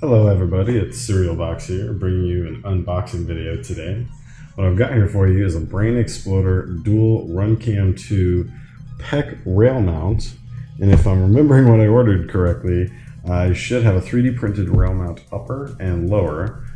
Hello everybody, it's Cereal Box here, bringing you an unboxing video today. What I've got here for you is a BrainExploder dual Runcam 2 PEQ rail mount, and if I'm remembering what I ordered correctly, I should have a 3D printed rail mount upper and lower,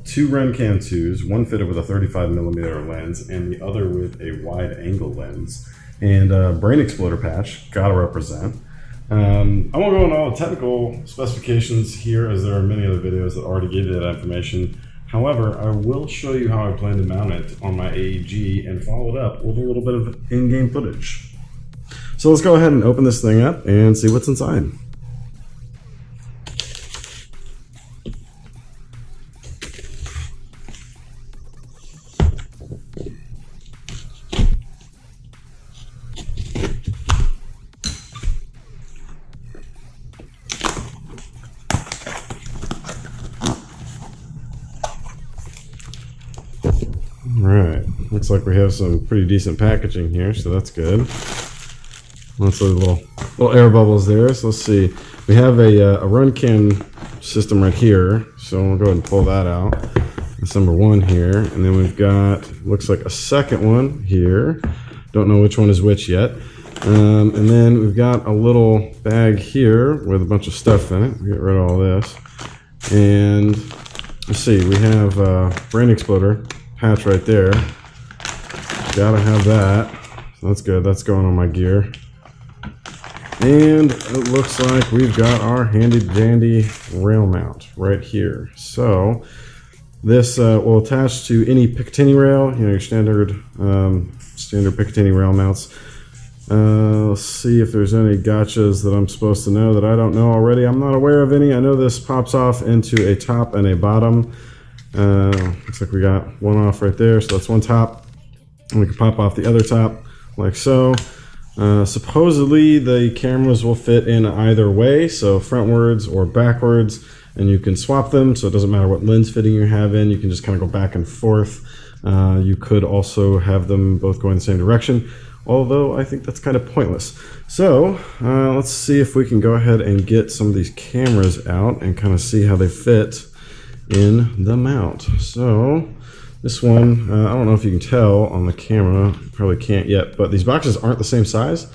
two Runcam 2s, one fitted with a 35mm lens and the other with a wide angle lens, and a BrainExploder patch, gotta represent. I won't go into all the technical specifications here, as there are many other videos that already gave you that information. However, I will show you how I plan to mount it on my AEG and follow it up with a little bit of in-game footage. So let's go ahead and open this thing up and see what's inside. Alright, looks like we have some pretty decent packaging here, so that's good. Lots of little air bubbles there, so let's see. We have a Runcam system right here, so we'll go ahead and pull that out. That's number one here, and then we've got, looks like a second one here. Don't know which one is which yet. And then we've got a little bag here with a bunch of stuff in it. We'll get rid of all this. And let's see, we have BrainExploder patch right there. Gotta have that. So that's good. That's going on my gear. And it looks like we've got our handy dandy rail mount right here. So this will attach to any Picatinny rail, you know, your standard Picatinny rail mounts. Let's see if there's any gotchas that I'm supposed to know that I don't know already. I'm not aware of any. I know this pops off into a top and a bottom. Looks like we got one off right there, so that's one top, and we can pop off the other top like so. Supposedly the cameras will fit in either way, so frontwards or backwards, and you can swap them, so it doesn't matter what lens fitting you have in, you can just kind of go back and forth. You could also have them both go in the same direction, although I think that's kind of pointless. So let's see if we can go ahead and get some of these cameras out and kind of see how they fit in the mount. So this one, I don't know if you can tell on the camera, you probably can't yet, but these boxes aren't the same size.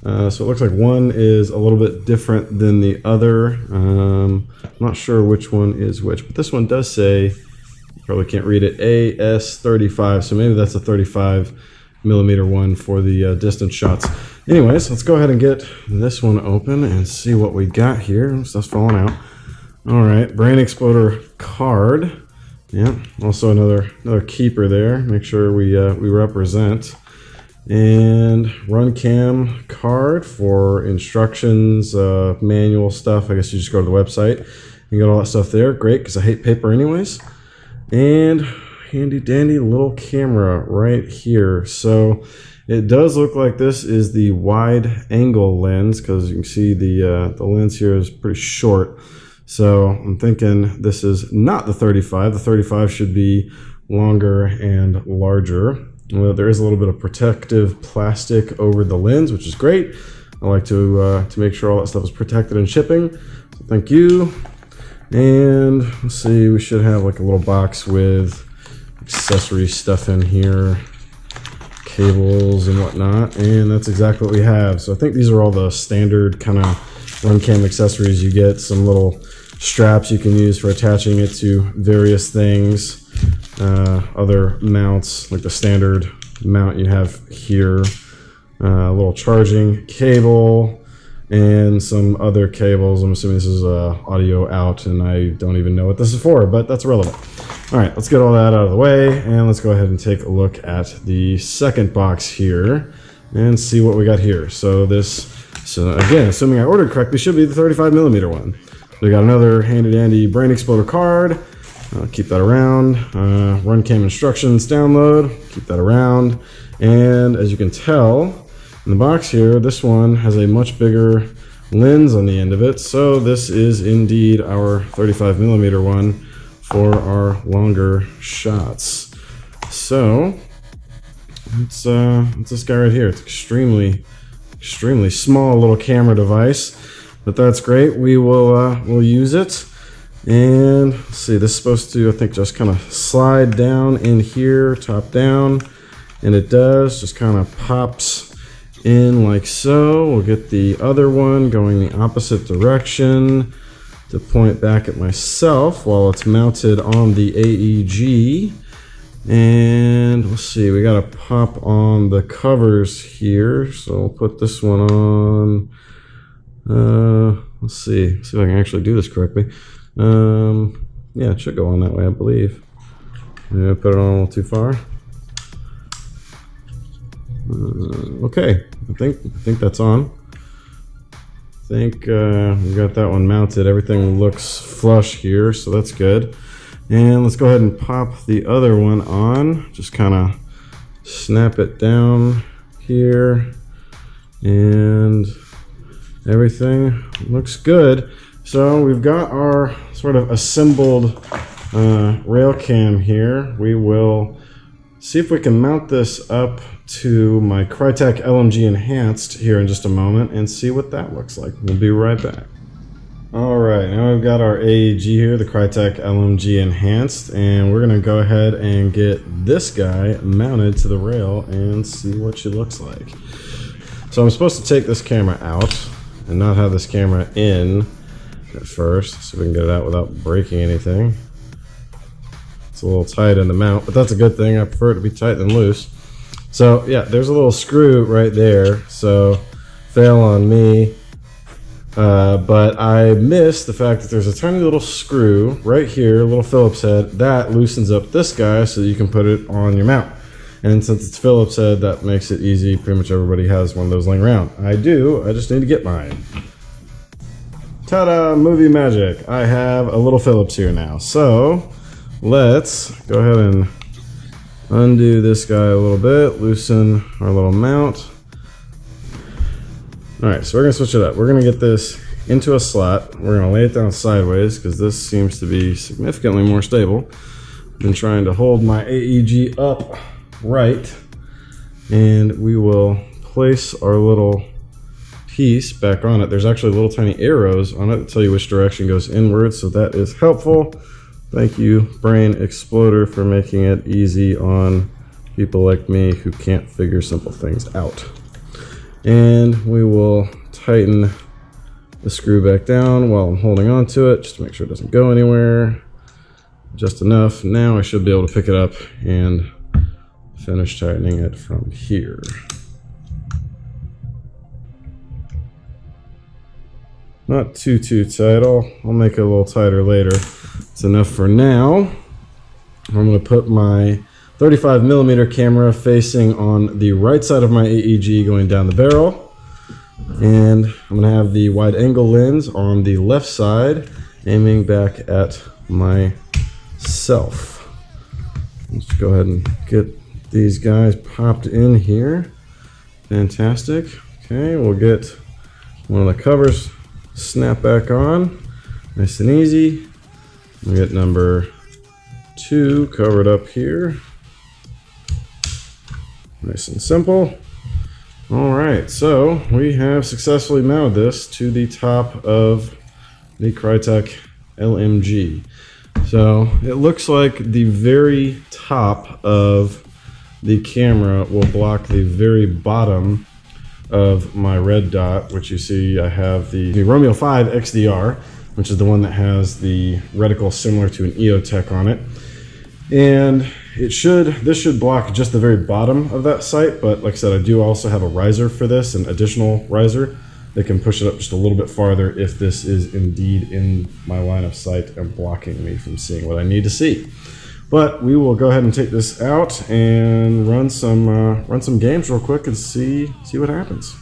So it looks like one is a little bit different than the other. I'm not sure which one is which, but this one does say, you probably can't read it, AS35, so maybe that's a 35mm one for the distance shots. Anyways, let's go ahead and get this one open and see what we got here. Stuff's falling out. All right, BrainExploder card. Yeah, also another keeper there. Make sure we represent. And Runcam card for instructions, manual stuff. I guess you just go to the website and get all that stuff there. Great, because I hate paper anyways. And handy dandy little camera right here. So it does look like this is the wide angle lens, because you can see the lens here is pretty short. So I'm thinking this is not the 35. The 35 should be longer and larger. Well, there is a little bit of protective plastic over the lens, which is great. I like to make sure all that stuff is protected in shipping. So thank you. And let's see, we should have like a little box with accessory stuff in here, cables and whatnot. And that's exactly what we have. So I think these are all the standard kind of Runcam accessories you get. Some little straps you can use for attaching it to various things. Other mounts, like the standard mount you have here. A little charging cable and some other cables. I'm assuming this is audio out, and I don't even know what this is for, but that's irrelevant. All right, let's get all that out of the way, and let's go ahead and take a look at the second box here and see what we got here. So again, assuming I ordered correctly, should be the 35mm one. We got another handy dandy BrainExploder card. Keep that around. Runcam instructions download. Keep that around. And as you can tell in the box here, this one has a much bigger lens on the end of it. So this is indeed our 35mm one for our longer shots. So it's this guy right here. It's extremely small little camera device, but that's great. We'll use it. And let's see, this is supposed to, I think, just kind of slide down in here, top down, and it does, just kind of pops in like so. We'll get the other one going the opposite direction to point back at myself while it's mounted on the AEG. And let's see, we got to pop on the covers here. So we'll put this one on. Let's see if I can actually do this correctly. Yeah, it should go on that way, I believe. Maybe I put it on a little too far. Okay, I think that's on. I think we got that one mounted. Everything looks flush here, so that's good. And let's go ahead and pop the other one on. Just kind of snap it down here, and everything looks good. So we've got our sort of assembled rail cam here. We will see if we can mount this up to my Crytek LMG Enhanced here in just a moment and see what that looks like. We'll be right back. All right, now we've got our AEG here, the Crytek LMG Enhanced, and we're gonna go ahead and get this guy mounted to the rail and see what she looks like. So I'm supposed to take this camera out and not have this camera in at first, so we can get it out without breaking anything. It's a little tight in the mount, but that's a good thing. I prefer it to be tight than loose. So yeah, there's a little screw right there, so fail on me. But I missed the fact that there's a tiny little screw right here, a little Phillips head, that loosens up this guy so that you can put it on your mount. And since it's Phillips head, that makes it easy. Pretty much everybody has one of those laying around. I do, I just need to get mine. Ta-da, movie magic. I have a little Phillips here now. So let's go ahead and undo this guy a little bit, loosen our little mount. All right, so we're gonna switch it up. We're gonna get this into a slot. We're gonna lay it down sideways because this seems to be significantly more stable than trying to hold my AEG up right. And we will place our little piece back on it. There's actually little tiny arrows on it that tell you which direction goes inward, so that is helpful. Thank you, BrainExploder, for making it easy on people like me who can't figure simple things out. And we will tighten the screw back down while I'm holding on to it, just to make sure it doesn't go anywhere. Just enough. Now I should be able to pick it up and finish tightening it from here. Not too tight. I'll make it a little tighter later. It's enough for now. I'm going to put my 35mm camera facing on the right side of my AEG going down the barrel. And I'm going to have the wide angle lens on the left side aiming back at myself. Let's go ahead and get these guys popped in here. Fantastic. Okay, we'll get one of the covers snap back on, nice and easy. We get number 2 covered up here, nice and simple. All right, so we have successfully mounted this to the top of the Crytek LMG. So it looks like the very top of the camera will block the very bottom of my red dot, which you see I have the Romeo 5 XDR, which is the one that has the reticle similar to an EOTech on it. And this should block just the very bottom of that sight, but like I said, I do also have a riser for this, an additional riser that can push it up just a little bit farther if this is indeed in my line of sight and blocking me from seeing what I need to see. But we will go ahead and take this out and run some games real quick and see what happens.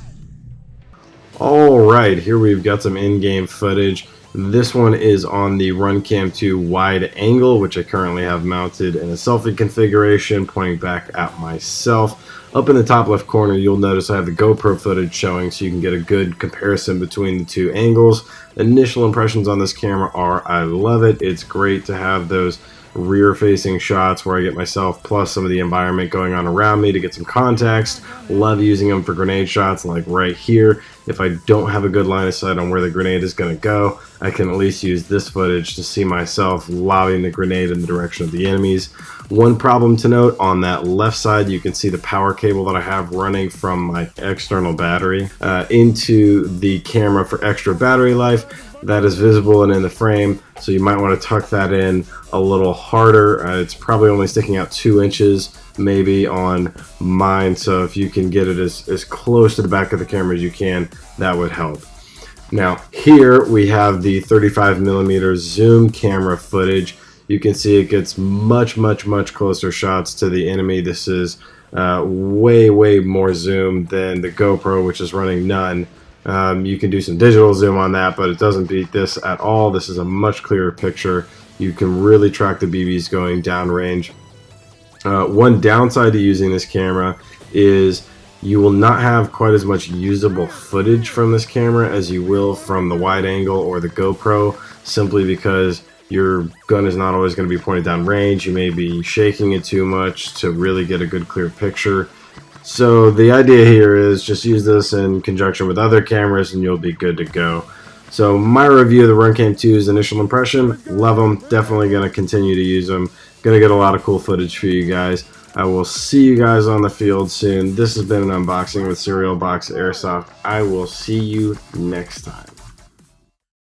All right, here we've got some in-game footage. This one is on the Runcam 2 wide angle, which I currently have mounted in a selfie configuration, pointing back at myself. Up in the top left corner, you'll notice I have the GoPro footage showing, so you can get a good comparison between the two angles. Initial impressions on this camera are, I love it. It's great to have those rear facing shots where I get myself plus some of the environment going on around me to get some context. Love using them for grenade shots, like right here. If I don't have a good line of sight on where the grenade is going to go, I can at least use this footage to see myself lobbing the grenade in the direction of the enemies. One problem to note, on that left side you can see the power cable that I have running from my external battery into the camera for extra battery life. That is visible and in the frame, so you might want to tuck that in a little harder. It's probably only sticking out 2 inches maybe on mine, so if you can get it as close to the back of the camera as you can, that would help. Now here we have the 35mm zoom camera footage. You can see it gets much closer shots to the enemy. This is way more zoom than the GoPro, which is running none. You can do some digital zoom on that, but it doesn't beat this at all. This is a much clearer picture. You can really track the BBs going downrange. One downside to using this camera is you will not have quite as much usable footage from this camera as you will from the wide angle or the GoPro, simply because your gun is not always going to be pointed down range. You may be shaking it too much to really get a good clear picture. So the idea here is just use this in conjunction with other cameras and you'll be good to go. So my review of the Runcam 2's initial impression, love them, definitely going to continue to use them. Going to get a lot of cool footage for you guys. I will see you guys on the field soon. This has been an unboxing with Cereal Box Airsoft. I will see you next time.